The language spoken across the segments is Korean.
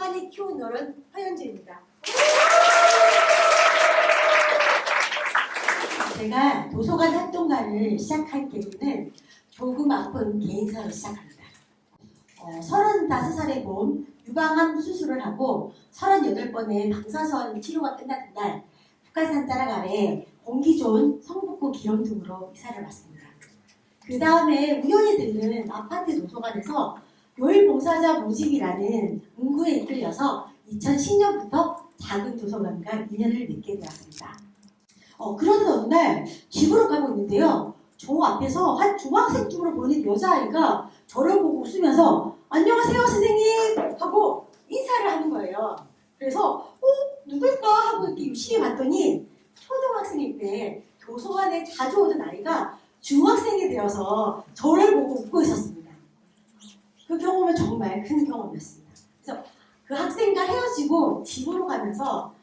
도서관이 키운 어른 허연주입니다. 제가 도서관 활동가를 시작할 때는 조금 아픈 개인사로 시작합니다. 35살에 본 유방암 수술을 하고 38번의 방사선 치료가 끝났던 날 북한산 자락 아래 공기 좋은 성북구 기령동으로 이사를 왔습니다. 그 다음에 우연히 들른 아파트 도서관에서 요일봉사자 모집이라는 문구에 이끌려서 2010년부터 작은 도서관과 인연을 맺게 되었습니다. 그러던 어느 날 집으로 가고 있는데요. 저 앞에서 한 중학생쯤으로 보이는 여자아이가 저를 보고 웃으면서 안녕하세요 선생님 하고 인사를 하는 거예요. 그래서 누굴까 하고 이렇게 유심히 봤더니 초등학생일 때 도서관에 자주 오던 아이가 중학생이 되어서 저를 보고 웃고 있었습니다. 그 경험은 정말 큰 경험이었습니다. 그래서 그 학생과 헤어지고 집으로 가면서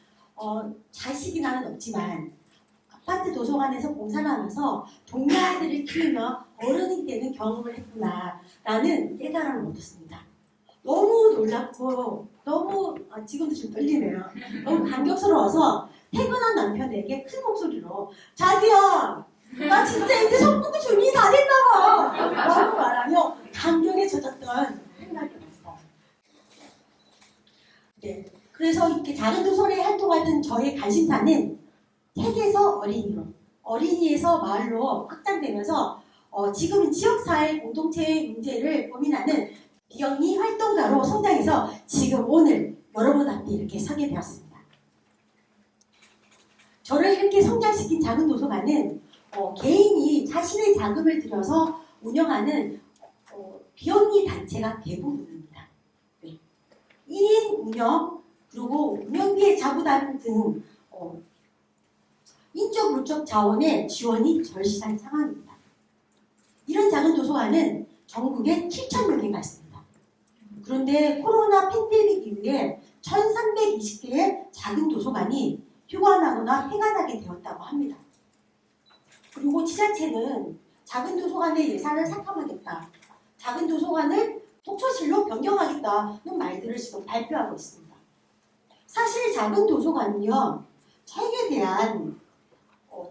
자식이 나는 없지만 아파트 도서관에서 봉사를 하면서 동네 아이들을 키우며 어른이 되는 경험을 했구나라는 깨달음을 얻었습니다. 너무 놀랍고 너무 지금도 좀 떨리네요. 너무 감격스러워서 퇴근한 남편에게 큰 목소리로 자기야 나 진짜 이제 성북구 주민이 다 됐나봐 라고 말하며 감격에 젖었던 생각이 났어요. 네, 그래서 이렇게 작은 도서관에 활동하던 저의 관심사는 책에서 어린이로, 어린이에서 마을로 확장되면서 지금은 지역사회 공동체의 문제를 고민하는 비영리 활동가로 성장해서 지금 오늘 여러분 앞에 이렇게 서게 되었습니다. 저를 이렇게 성장시킨 작은 도서관은 개인이 자신의 자금을 들여서 운영하는 비영리 단체가 대부분입니다. 네. 1인 운영, 그리고 운영비의 자부담 등 인적 물적 자원의 지원이 절실한 상황입니다. 이런 작은 도서관은 전국에 7,000여 개가 있습니다. 그런데 코로나 팬데믹 이후에 1,320개의 작은 도서관이 휴관하거나 폐관하게 되었다고 합니다. 그리고 지자체는 작은 도서관의 예산을 삭감하겠다, 작은 도서관을 독서실로 변경하겠다는 말들을 지금 발표하고 있습니다. 사실 작은 도서관은요, 책에 대한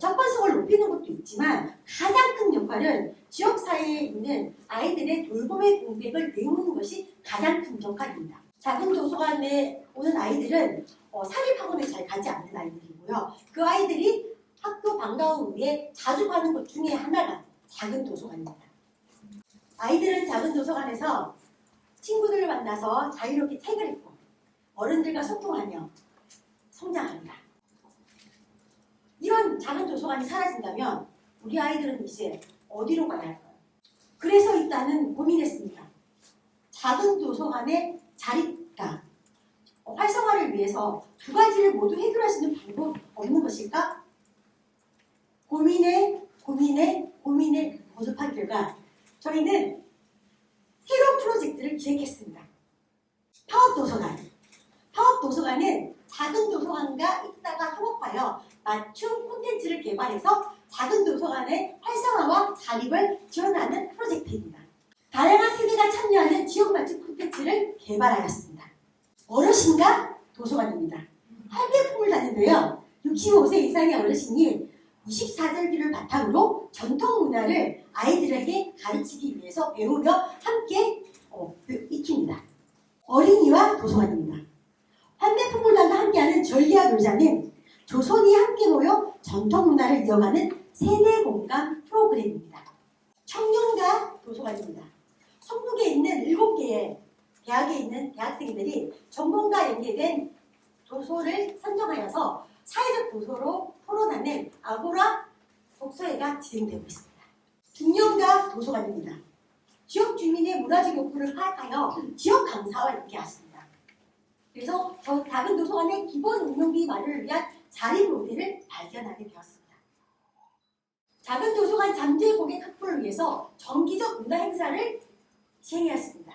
접근성을 높이는 것도 있지만 가장 큰 역할은 지역사회에 있는 아이들의 돌봄의 공백을 메우는 것이 가장 큰 역할입니다. 작은 도서관에 오는 아이들은 사립학원에 잘 가지 않는 아이들이고요. 그 아이들이 학교 방과 후에 자주 가는 것 중에 하나가 작은 도서관입니다. 아이들은 작은 도서관에서 친구들을 만나서 자유롭게 책을 읽고 어른들과 소통하며 성장합니다. 이런 작은 도서관이 사라진다면 우리 아이들은 이제 어디로 가야 할까요? 그래서 일단은 고민했습니다. 작은 도서관의 자립과 활성화를 위해서 두 가지를 모두 해결할 수 있는 방법 없는 것일까? 고민에 거듭한 결과 저희는 새로운 프로젝트를 기획했습니다. 파업도서관. 파업도서관은 작은 도서관과 이따가 협업하여 맞춤 콘텐츠를 개발해서 작은 도서관의 활성화와 자립을 지원하는 프로젝트입니다. 다양한 세대가 참여하는 지역 맞춤 콘텐츠를 개발하였습니다. 어르신과 도서관입니다. 할배품을 다는데요. 65세 이상의 어르신이 24절기를 바탕으로 전통 문화를 아이들에게 가르치기 위해서 배우며 함께 익힙니다. 어린이와 도서관입니다. 환매품물단과 함께하는 절기와 놀자는 조선이 함께 모여 전통 문화를 이어가는 세대 공감 프로그램입니다. 청년과 도서관입니다. 성북에 있는 7개의 대학에 있는 대학생들이 전공과 연계된 도서를 선정하여서 사회적 도서로 토론하는 아고라 독서회가 진행되고 있습니다. 중년과 도서관입니다. 지역 주민의 문화적 욕구를 파악하여 지역 강사와 함께하십니다. 그래서 작은 도서관의 기본 운영비 마련을 위한 자립 모델을 발견하게 되었습니다. 작은 도서관 잠재 고객 확보를 위해서 정기적 문화 행사를 시행하였습니다.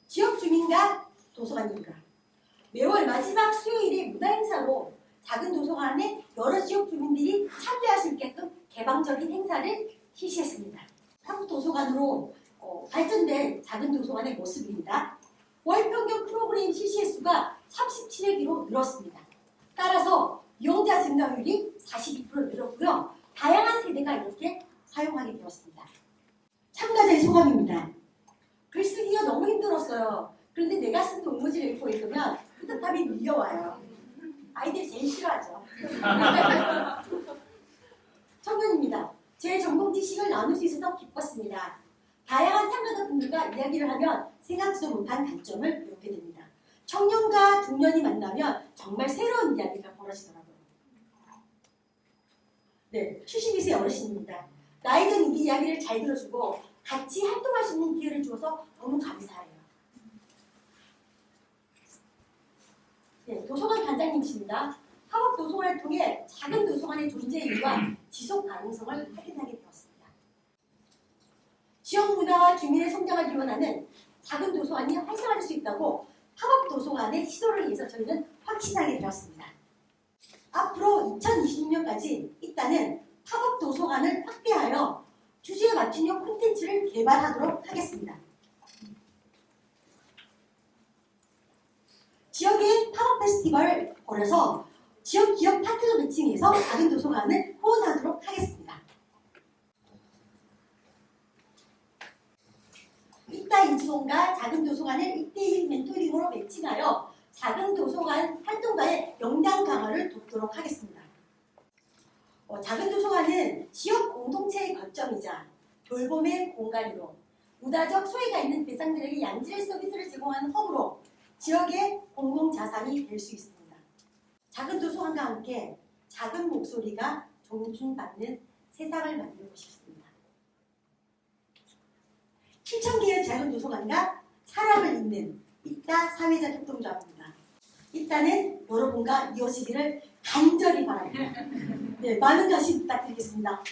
지역 주민과 도서관입니다. 매월 마지막 수요일에 문화 행사로 작은 도서관에 여러 지역 주민들이 참여할 수 있게끔 개방적인 행사를 실시했습니다. 한국 도서관으로 발전된 작은 도서관의 모습입니다. 월 평균 프로그램 실시 횟수가 늘었습니다. 따라서 이용자 증가율이 42% 늘었고요. 다양한 세대가 이렇게 사용하게 되었습니다. 참가자의 소감입니다. 글쓰기가 너무 힘들었어요. 그런데 내가 쓴 동무지 A4에 있으면 뿌듯함이 밀려와요. 아이들이 제일 싫어하죠. 청년입니다. 제 전공 지식을 나눌 수 있어서 기뻤습니다. 다양한 참가자분들과 이야기를 하면 생각지도 못한 관점을 배우게 됩니다. 청년과 중년이 만나면 정말 새로운 이야기가 벌어지더라고요. 네, 72세 어르신입니다. 나이 든 우리 이야기를 잘 들어주고 같이 활동할 수 있는 기회를 주어서 너무 감사해요. 네, 도서관 단장님이십니다. 학업 도서관을 통해 작은 도서관의 존재 이유와 지속 가능성을 확인하게 되었습니다. 지역 문화와 주민의 성장을 기원하는 작은 도서관이 활성화될 수 있다고 팝업 도서관의 시도를 위해서 저희는 확신하게 되었습니다. 앞으로 2026년까지 일단은 팝업 도서관을 확대하여 주제에 맞춘형 콘텐츠를 개발하도록 하겠습니다. 지역의 팝업 페스티벌을 벌여서 지역 기업 파트너 매칭해서 작은 도서관을 후원하도록 하겠습니다. 이따 인지공과 작은 도서관을 1대1 멘토링으로 매칭하여 작은 도서관 활동가의 역량 강화를 돕도록 하겠습니다. 작은 도서관은 지역 공동체의 거점이자 돌봄의 공간으로 문화적 소외가 있는 대상들에게 양질 서비스를 제공하는 허브로 지역의 공공자산이 될 수 있습니다. 작은 도서관과 함께 작은 목소리가 존중받는 세상을 만들고 싶습니다. 7,000개의 작은 도서관과 사람을 잇는 이따 사회적 협동조합입니다. 이따는 여러분과 이어지기를 간절히 바랍니다. 네, 많은 관심 부탁드리겠습니다.